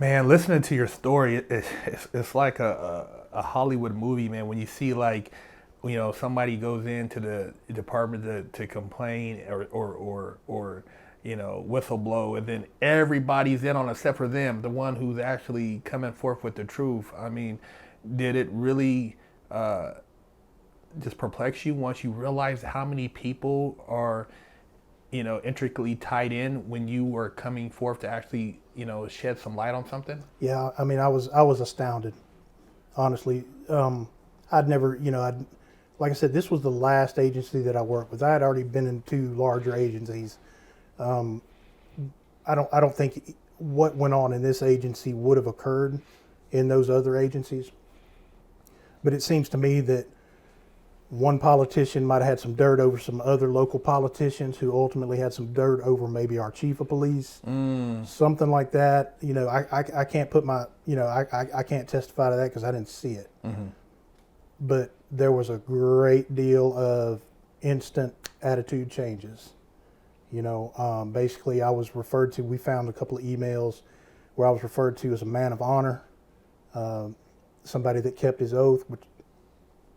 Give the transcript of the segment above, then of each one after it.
Man, listening to your story, it's like a Hollywood movie, man. When you see like, somebody goes into the department to complain or whistleblow, and then everybody's in on it except for them, the one who's actually coming forth with the truth. I mean, did it really uh, just perplex you once you realized how many people are intricately tied in when you were coming forth to actually, shed some light on something? Yeah, I mean, I was astounded, honestly. I'd never, like I said, this was the last agency that I worked with. I had already been in two larger agencies. Um, I don't think what went on in this agency would have occurred in those other agencies. But it seems to me that one politician might have had some dirt over some other local politicians who ultimately had some dirt over maybe our chief of police, something like that. I can't put my, I can't testify to that because I didn't see it. But there was a great deal of instant attitude changes. Basically, I was referred to, we found a couple of emails where I was referred to as a man of honor, uh, somebody that kept his oath, which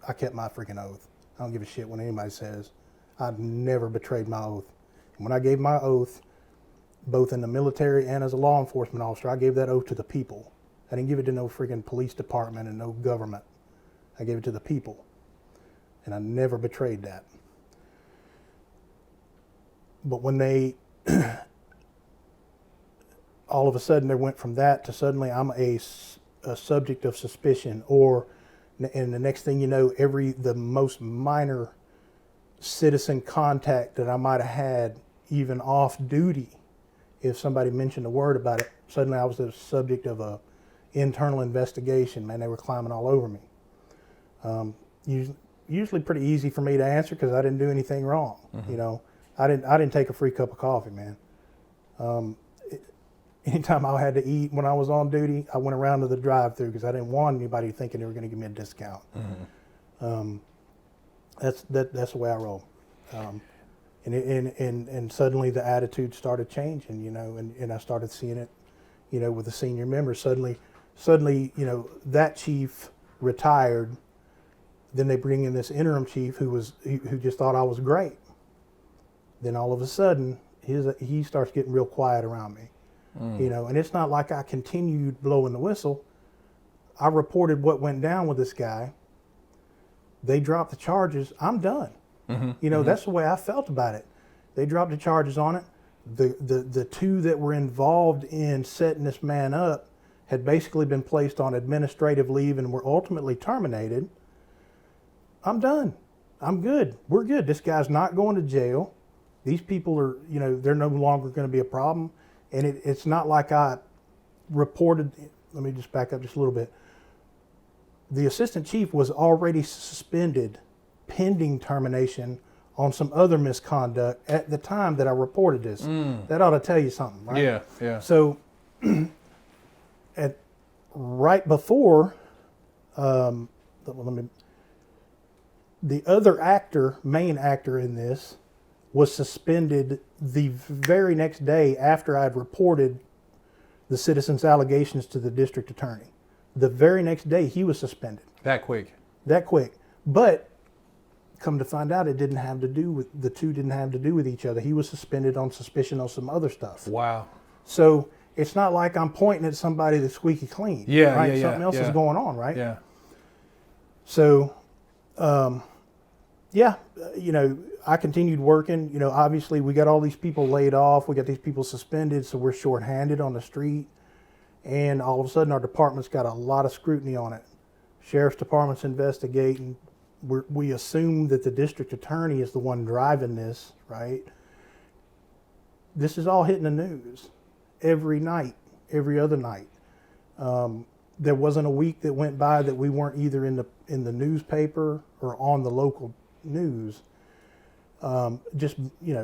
I kept my freaking oath. I don't give a shit what anybody says. I've never betrayed my oath. And when I gave my oath, both in the military and as a law enforcement officer, I gave that oath to the people. I didn't give it to no freaking police department and no government. I gave it to the people. And I never betrayed that. But when they, all of a sudden, they went from that to suddenly I'm a subject of suspicion, and the next thing you know, the most minor citizen contact that I might have had, even off duty, if somebody mentioned a word about it, suddenly I was the subject of a internal investigation. Man, they were climbing all over me. Usually pretty easy for me to answer because I didn't do anything wrong. I didn't take a free cup of coffee, man. Anytime I had to eat when I was on duty, I went around to the drive-through because I didn't want anybody thinking they were going to give me a discount. That's the way I roll. And suddenly the attitude started changing, and I started seeing it, with the senior members. Suddenly, that chief retired. Then they bring in this interim chief who just thought I was great. Then all of a sudden, he starts getting real quiet around me. And it's not like I continued blowing the whistle. I reported what went down with this guy. They dropped the charges. I'm done. That's the way I felt about it. They dropped the charges on it. The two that were involved in setting this man up had basically been placed on administrative leave and were ultimately terminated. I'm done. I'm good. We're good. This guy's not going to jail. These people are, they're no longer going to be a problem. And it's not like I reported. Let me just back up just a little bit. The assistant chief was already suspended pending termination on some other misconduct at the time that I reported this. That ought to tell you something, right? Yeah, yeah. So right before, the other main actor in this, was suspended the very next day after I'd reported the citizen's allegations to the district attorney. The very next day he was suspended. That quick. That quick. But come to find out, the two didn't have to do with each other. He was suspended on suspicion of some other stuff. Wow. So it's not like I'm pointing at somebody that's squeaky clean. Yeah, right? yeah, Something else is going on, right? Yeah. So, I continued working. Obviously we got all these people laid off. We got these people suspended, so we're shorthanded on the street. And all of a sudden our department's got a lot of scrutiny on it. Sheriff's department's investigating. We assume that the district attorney is the one driving this, right? This is all hitting the news every night, every other night. There wasn't a week that went by that we weren't either in the newspaper or on the local news.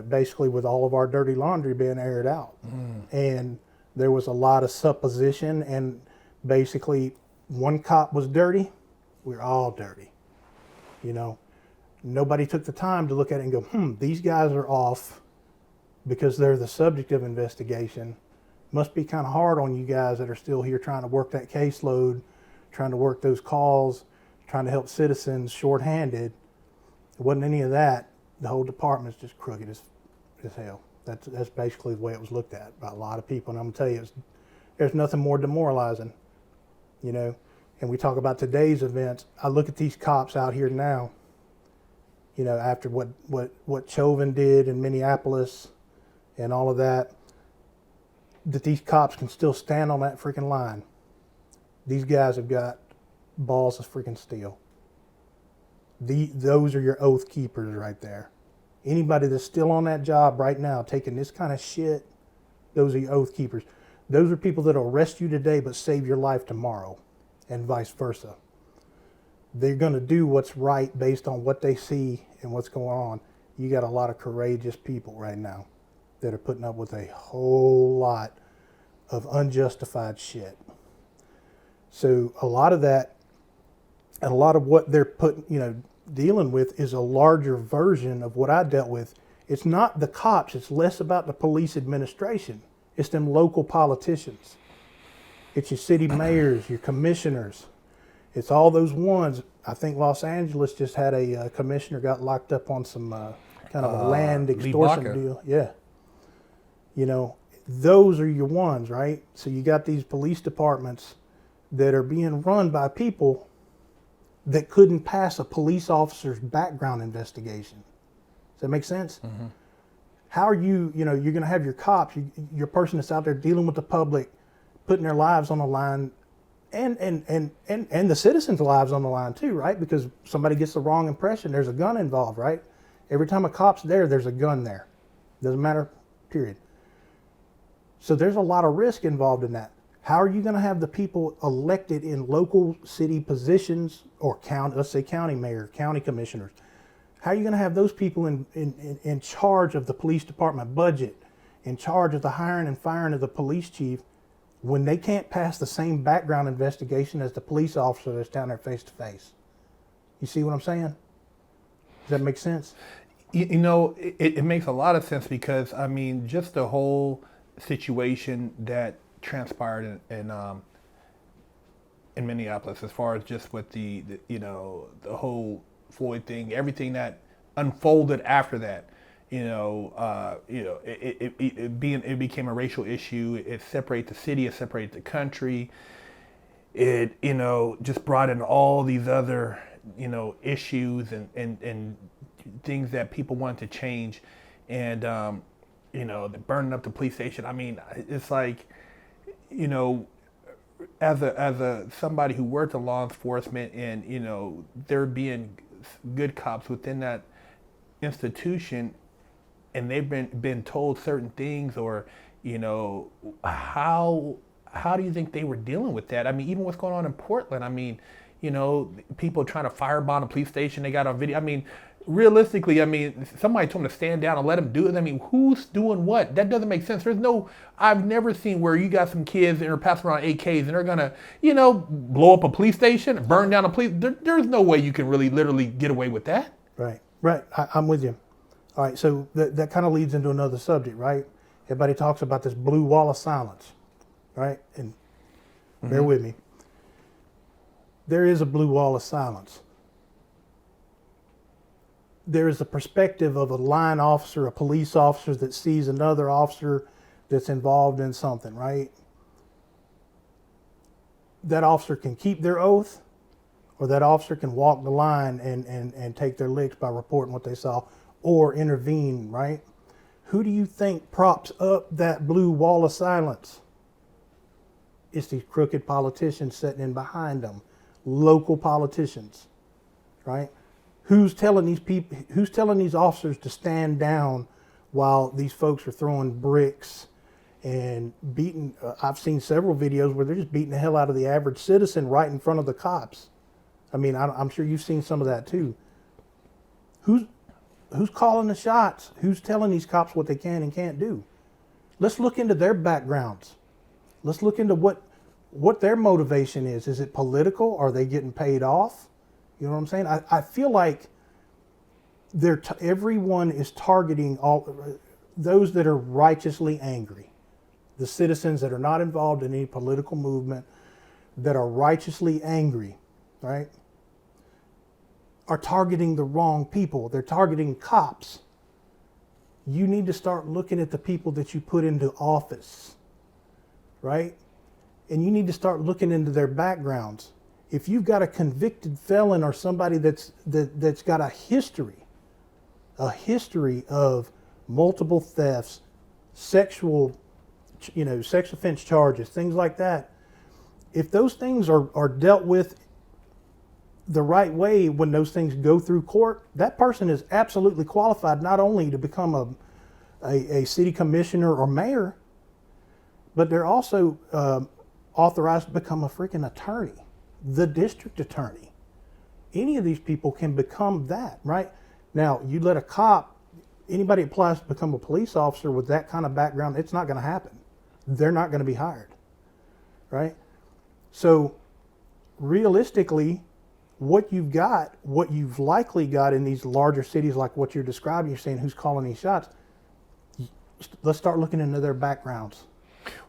Basically with all of our dirty laundry being aired out. And there was a lot of supposition, and basically one cop was dirty, we're all dirty. Nobody took the time to look at it and go, these guys are off because they're the subject of investigation. Must be kind of hard on you guys that are still here trying to work that caseload, trying to work those calls, trying to help citizens shorthanded. It wasn't any of that. The whole department's just crooked as hell. That's basically the way it was looked at by a lot of people. And I'm gonna tell you, there's nothing more demoralizing, you know. And we talk about today's events. I look at these cops out here now, you know, after what Chauvin did in Minneapolis and all of that, that these cops can still stand on that freaking line. These guys have got balls of freaking steel. Those are your oath keepers right there. Anybody that's still on that job right now taking this kind of shit, those are your oath keepers. Those are people that'll arrest you today but save your life tomorrow, and vice versa. They're going to do what's right based on what they see and what's going on. You got a lot of courageous people right now that are putting up with a whole lot of unjustified shit. So a lot of that, and a lot of what they're dealing with is a larger version of what I dealt with. It's not the cops. It's less about the police administration. It's them local politicians. It's your city mayors, your commissioners. It's all those ones. I think Los Angeles just had a commissioner got locked up on some kind of a land extortion deal. Yeah. You know, those are your ones, right? So you got these police departments that are being run by people that couldn't pass a police officer's background investigation. Does that make sense? Mm-hmm. How are you're going to have your cops, your person that's out there dealing with the public, putting their lives on the line, and the citizens' lives on the line too, right? Because somebody gets the wrong impression, there's a gun involved, right? Every time a cop's there, there's a gun there. Doesn't matter, period. So there's a lot of risk involved in that. How are you going to have the people elected in local city positions or let's say county mayor, county commissioners? How are you going to have those people in charge of the police department budget, in charge of the hiring and firing of the police chief, when they can't pass the same background investigation as the police officer that's down there face to face? You see what I'm saying? Does that make sense? You know, it makes a lot of sense because, I mean, just the whole situation that transpired in Minneapolis, as far as just with the whole Floyd thing, everything that unfolded after that, it became a racial issue. It separated the city, it separated the country. It just brought in all these other issues and things that people wanted to change, and the burning up the police station. I mean, it's like, as a somebody who worked in law enforcement, and there being good cops within that institution, and they've been told certain things, or how do you think they were dealing with that? I mean, even what's going on in Portland. I mean, people trying to firebomb a police station. They got on video. I mean, realistically, I mean, somebody told them to stand down and let them do it. I mean, who's doing what? That doesn't make sense. I've never seen where you got some kids that are passing around AKs and they're gonna, blow up a police station, burn down a police. There's no way you can really literally get away with that. Right. I'm with you. All right, so that kind of leads into another subject, right? Everybody talks about this blue wall of silence, right? And bear with me. There is a blue wall of silence. There is a perspective of a line officer, a police officer that sees another officer that's involved in something, right? That officer can keep their oath, or that officer can walk the line and take their licks by reporting what they saw, or intervene, right? Who do you think props up that blue wall of silence? It's these crooked politicians sitting in behind them, local politicians, right? Who's telling these officers to stand down while these folks are throwing bricks and beating? I've seen several videos where they're just beating the hell out of the average citizen right in front of the cops. I mean, I'm sure you've seen some of that too. Who's calling the shots? Who's telling these cops what they can and can't do? Let's look into their backgrounds. Let's look into what their motivation is. Is it political? Are they getting paid off? You know what I'm saying? I feel like everyone is targeting all those that are righteously angry. the citizens that are not involved in any political movement, that are righteously angry, right, are targeting the wrong people. They're targeting cops. You need to start looking at the people that you put into office, right? And you need to start looking into their backgrounds. If you've got a convicted felon or somebody that's got a history of multiple thefts, sex offense charges, things like that, if those things are dealt with the right way when those things go through court, that person is absolutely qualified not only to become a city commissioner or mayor, but they're also authorized to become a freaking attorney, the district attorney. Any of these people can become that, right? Now, you let a cop, anybody applies to become a police officer with that kind of background, it's not going to happen. They're not going to be hired, right? So realistically, what you've likely got in these larger cities like what you're describing, you're saying who's calling these shots, let's start looking into their backgrounds.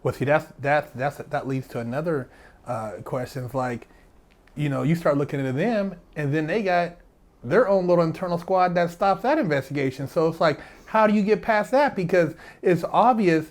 Well, see, that leads to another question. It's like, you start looking into them, and then they got their own little internal squad that stops that investigation. So it's like, how do you get past that? Because it's obvious,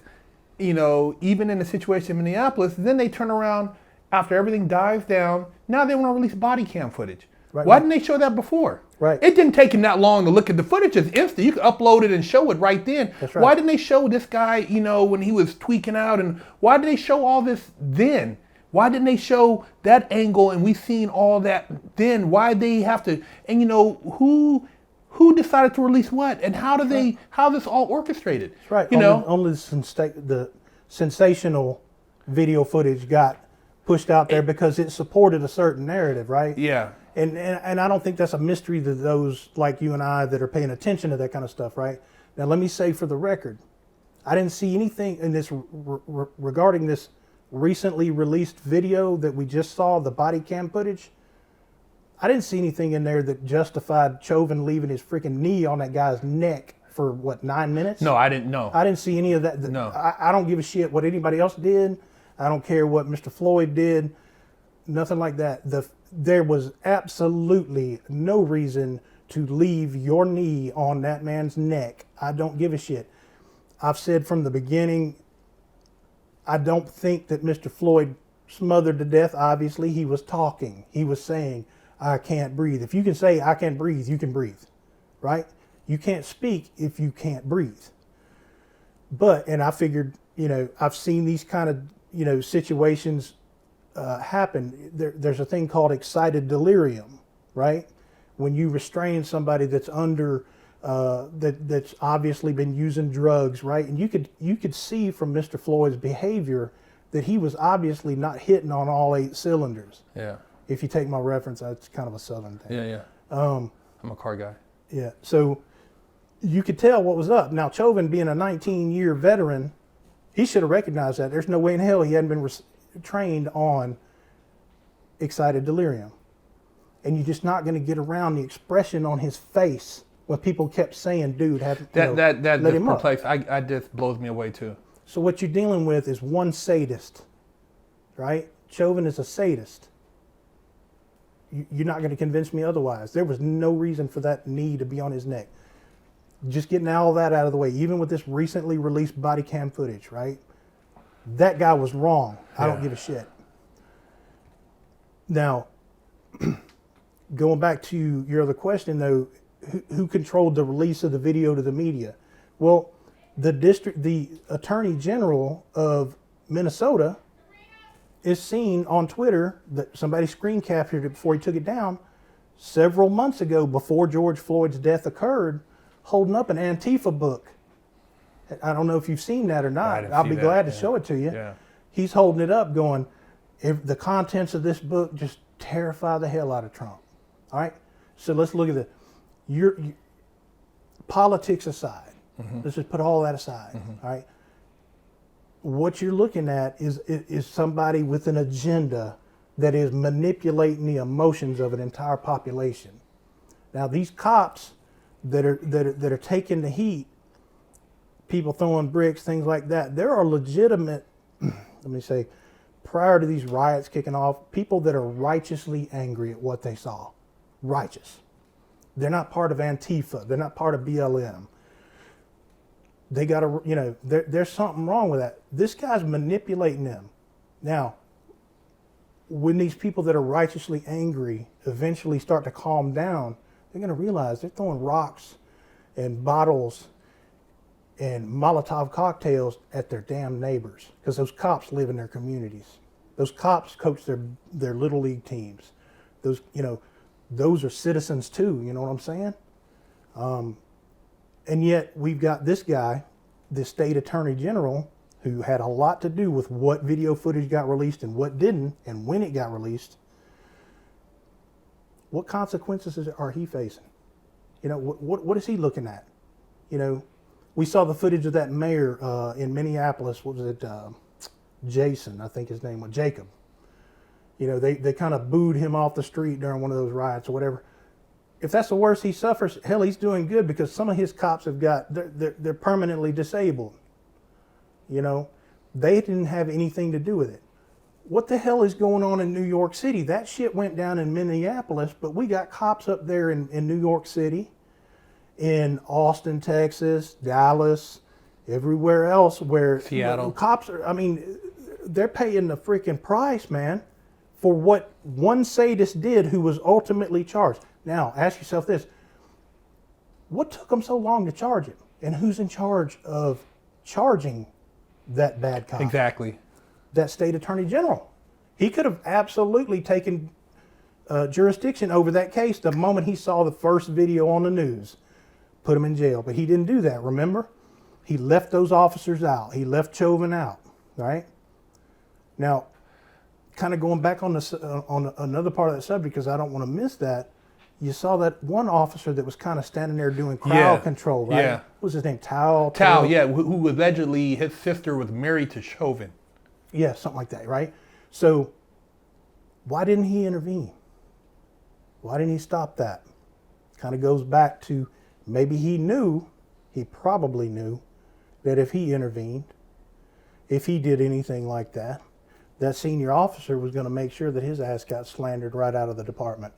even in the situation in Minneapolis, then they turn around after everything dies down. Now they want to release body cam footage. Right, Why didn't they show that before? Right. It didn't take him that long to look at the footage. It's instant. You could upload it and show it right then. That's right. Why didn't they show this guy, when he was tweaking out? And why did they show all this then? Why didn't they show that angle and we seen all that then? Why they have to? And who decided to release what? And how this all orchestrated? That's right. Only the sensational video footage got pushed out there because it supported a certain narrative, right? Yeah. And I don't think that's a mystery to those like you and I that are paying attention to that kind of stuff, right? Now, let me say for the record, I didn't see anything in this regarding this recently released video that we just saw, the body cam footage. I didn't see anything in there that justified Chauvin leaving his freaking knee on that guy's neck for 9 minutes? No, I didn't know. I didn't see any of that. No. I don't give a shit what anybody else did. I don't care what Mr. Floyd did. Nothing like that. There was absolutely no reason to leave your knee on that man's neck. I don't give a shit. I've said from the beginning, I don't think that Mr. Floyd smothered to death. Obviously, he was talking. He was saying, I can't breathe. If you can say, I can't breathe, you can breathe, right? You can't speak if you can't breathe. And I figured, I've seen these kind of, situations happen. There's a thing called excited delirium, right? When you restrain somebody that's under, that's obviously been using drugs, right? And you could see from Mr. Floyd's behavior that he was obviously not hitting on all 8 cylinders. Yeah. If you take my reference, that's kind of a Southern thing. Yeah. I'm a car guy. Yeah. So you could tell what was up. Now, Chauvin, being a 19-year veteran, he should have recognized that. There's no way in hell he hadn't been trained on excited delirium. And you're just not going to get around the expression on his face when people kept saying, dude, that let him up. I just blows me away too. So what you're dealing with is one sadist, right? Chauvin is a sadist. You're not going to convince me otherwise. There was no reason for that knee to be on his neck. Just getting all that out of the way, even with this recently released body cam footage, right? That guy was wrong. I don't give a shit. Now, going back to your other question, though, who controlled the release of the video to the media? Well, the Attorney General of Minnesota is seen on Twitter that somebody screen captured it before he took it down several months ago, before George Floyd's death occurred, holding up an Antifa book. I don't know if you've seen that or not. I'll be glad to show it to you. Yeah. He's holding it up going, the contents of this book just terrify the hell out of Trump. All right? So let's look at your politics aside. Mm-hmm. Let's just put all that aside. Mm-hmm. All right? What you're looking at is somebody with an agenda that is manipulating the emotions of an entire population. Now, these cops that are taking the heat, people throwing bricks, things like that. There are legitimate, let me say, prior to these riots kicking off, people that are righteously angry at what they saw. Righteous. They're not part of Antifa. They're not part of BLM. They got to, you know, there's something wrong with that. This guy's manipulating them. Now, when these people that are righteously angry eventually start to calm down, they're going to realize they're throwing rocks and bottles and Molotov cocktails at their damn neighbors, because those cops live in their communities. Those cops coach their little league teams. Those, you know, those are citizens too. You know what I'm saying? And yet we've got this guy, the state attorney general, who had a lot to do with what video footage got released and what didn't, and when it got released. What consequences are he facing? You know, what is he looking at? You know, we saw the footage of that mayor in Minneapolis. What was it? Jason, I think his name was, Jacob. You know, they kind of booed him off the street during one of those riots or whatever. If that's the worst he suffers, hell, he's doing good, because some of his cops have got, they're permanently disabled. You know, they didn't have anything to do with it. What the hell is going on in New York City? That shit went down in Minneapolis, but we got cops up there in New York City, in Austin, Texas, Dallas, everywhere else where Seattle. Cops are, I mean, they're paying the freaking price, man, for what one sadist did who was ultimately charged. Now, ask yourself this. What took them so long to charge him? And who's in charge of charging that bad cop? Exactly. That state attorney general. He could have absolutely taken jurisdiction over that case the moment he saw the first video on the news. Put him in jail. But he didn't do that, remember? He left those officers out. He left Chauvin out, right? Now, kind of going back on another part of that subject, because I don't want to miss that, you saw that one officer that was kind of standing there doing crowd control, right? Yeah. What was his name? Tao, yeah, who allegedly, his sister was married to Chauvin. Yeah, something like that, right? So why didn't he intervene? Why didn't he stop that? Kind of goes back to maybe he probably knew that if he intervened, if he did anything like that, that senior officer was going to make sure that his ass got slandered right out of the department.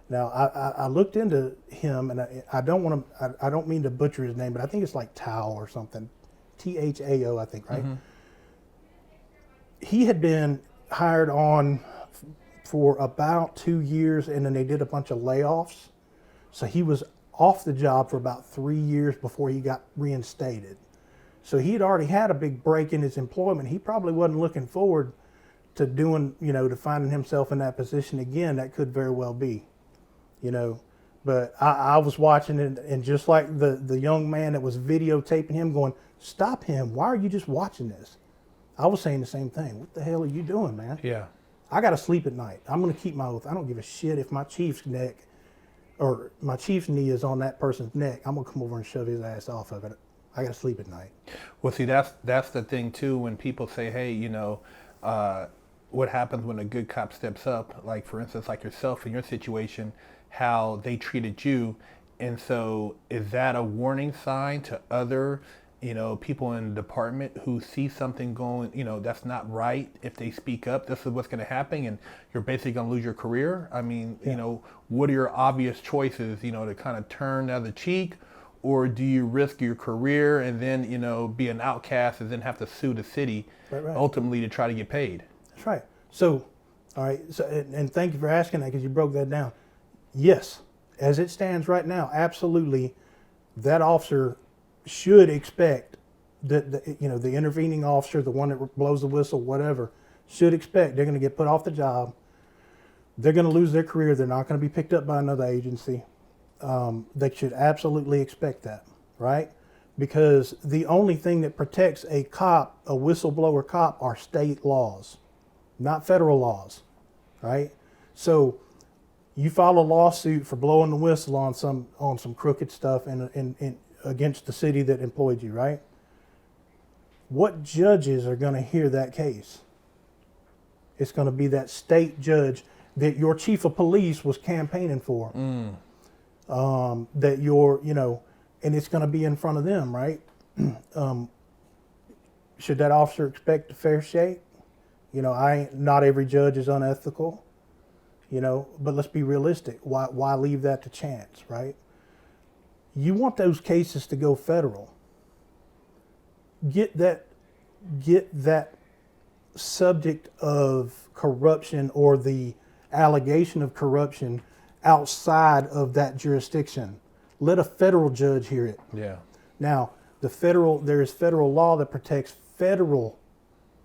Now, I looked into him, and I don't mean to butcher his name, but I think it's like Tao or something. Thao, I think, right? Mm-hmm. He had been hired on for about 2 years, and then they did a bunch of layoffs. So he was off the job for about 3 years before he got reinstated. So he had already had a big break in his employment. He probably wasn't looking forward to doing, you know, to finding himself in that position again. That could very well be, you know. But I was watching it, and just like the young man that was videotaping him going, stop him. Why are you just watching this? I was saying the same thing. What the hell are you doing, man? Yeah. I got to sleep at night. I'm going to keep my oath. I don't give a shit if my chief's neck or my chief's knee is on that person's neck. I'm going to come over and shove his ass off of it. I got to sleep at night. Well, see, that's the thing, too, when people say, hey, you know, what happens when a good cop steps up, like, for instance, like yourself in your situation, how they treated you. And so is that a warning sign to other, you know, people in the department who see something going, you know, that's not right? If they speak up, this is what's going to happen, and you're basically going to lose your career. I mean, you know, what are your obvious choices, you know, to kind of turn the other cheek? Or do you risk your career and then, you know, be an outcast and then have to sue the city ultimately to try to get paid? That's right. So, all right. So, and thank you for asking that, because you broke that down. Yes, as it stands right now, absolutely, that officer should expect that, you know, the intervening officer, the one that blows the whistle, whatever, should expect they're going to get put off the job. They're going to lose their career. They're not going to be picked up by another agency. They should absolutely expect that, right? Because the only thing that protects a cop, a whistleblower cop, are state laws, not federal laws, right? So you file a lawsuit for blowing the whistle on some crooked stuff and against the city that employed you, right? What judges are going to hear that case? It's going to be that state judge that your chief of police was campaigning for. That you're, you know, and it's going to be in front of them, right? Should that officer expect a fair shake? Not every judge is unethical, but let's be realistic. Why leave that to chance, right? You want those cases to go federal. Get that subject of corruption or the allegation of corruption outside of that jurisdiction. Let a federal judge hear it. Yeah. Now, there is federal law that protects federal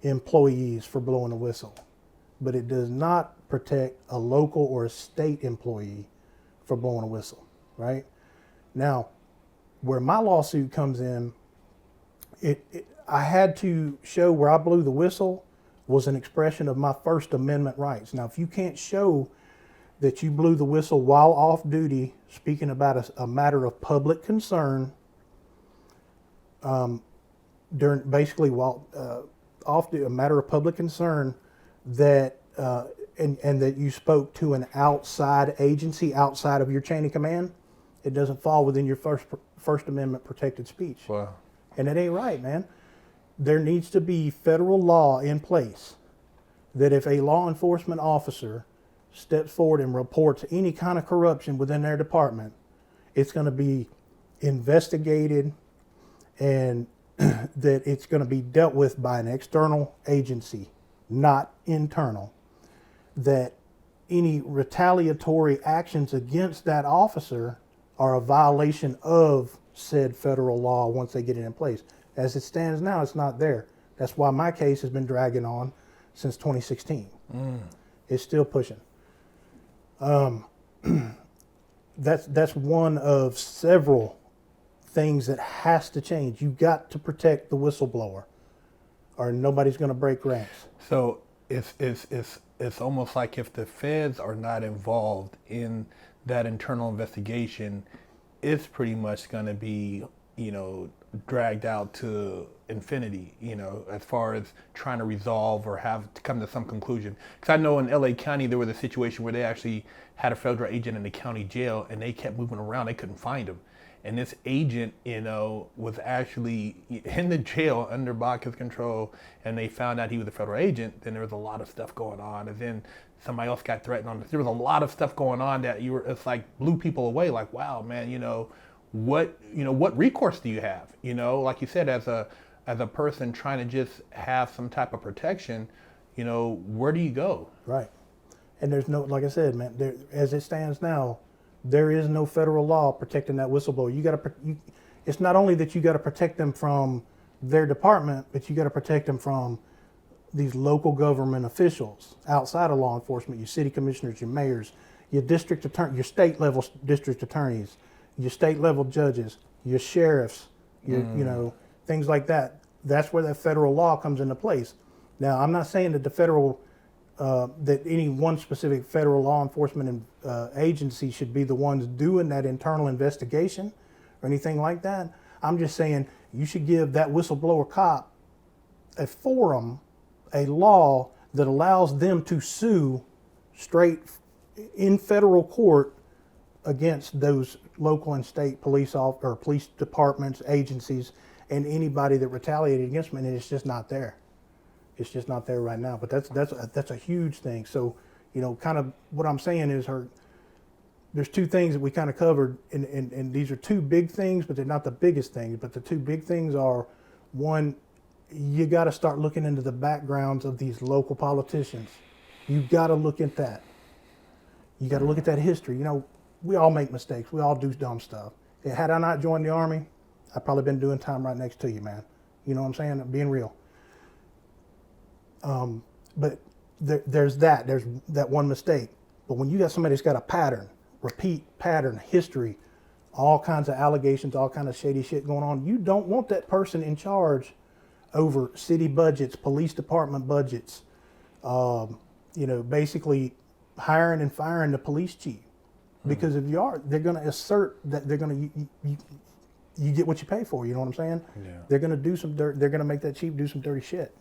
employees for blowing a whistle, but it does not protect a local or a state employee for blowing a whistle, right? Now, where my lawsuit comes in, I had to show where I blew the whistle was an expression of my First Amendment rights. Now, if you can't show that you blew the whistle while off duty, speaking about a matter of public concern, during basically while off duty, a matter of public concern, that and that you spoke to an outside agency outside of your chain of command, it doesn't fall within your First Amendment protected speech. Wow. And it ain't right, man. There needs to be federal law in place that if a law enforcement officer steps forward and reports any kind of corruption within their department, it's going to be investigated and that it's going to be dealt with by an external agency, not internal. That any retaliatory actions against that officer are a violation of said federal law once they get it in place. As it stands now, it's not there. That's why my case has been dragging on since 2016. It's still pushing. That's one of several things that has to change. You've got to protect the whistleblower, or nobody's going to break ranks. So it's almost like if the feds are not involved in that internal investigation, it's pretty much going to be, dragged out to infinity, as far as trying to resolve or have to come to some conclusion. Because I know in LA County, there was a situation where they actually had a federal agent in the county jail and they kept moving around. They couldn't find him. And this agent, was actually in the jail under Baca's control, and they found out he was a federal agent. Then there was a lot of stuff going on, and then somebody else got threatened on. There was a lot of stuff going on that it's like blew people away. Like, wow, man, what recourse do you have? Like you said, as a person trying to just have some type of protection, where do you go? Right. And there's no, like I said, man, as it stands now, there is no federal law protecting that whistleblower. It's not only that you got to protect them from their department, but you got to protect them from these local government officials outside of law enforcement, your city commissioners, your mayors, your district attorney, your state level district attorneys, your state level judges, your sheriffs, things like that. That's where that federal law comes into place. Now, I'm not saying that that any one specific federal law enforcement agency should be the ones doing that internal investigation or anything like that. I'm just saying you should give that whistleblower cop a forum, a law that allows them to sue straight in federal court against those local and state police departments, agencies, and anybody that retaliated against them. And it's just not there. It's just not there right now. But that's a huge thing. So, kind of what I'm saying is there's two things that we kind of covered, and these are two big things, but they're not the biggest things. But the two big things are, one, you got to start looking into the backgrounds of these local politicians. You got to look at that. You got to look at that history. We all make mistakes. We all do dumb stuff. Had I not joined the Army, I'd probably been doing time right next to you, man. You know what I'm saying? I'm being real. But there's that one mistake. But when you got somebody that's got a pattern, repeat pattern, history, all kinds of allegations, all kinds of shady shit going on, you don't want that person in charge over city budgets, police department budgets, basically hiring and firing the police chief. Because if you are, they're going to assert that they're going to, you get what you pay for, you know what I'm saying? Yeah. They're going to do some dirt, they're going to make that chief do some dirty shit.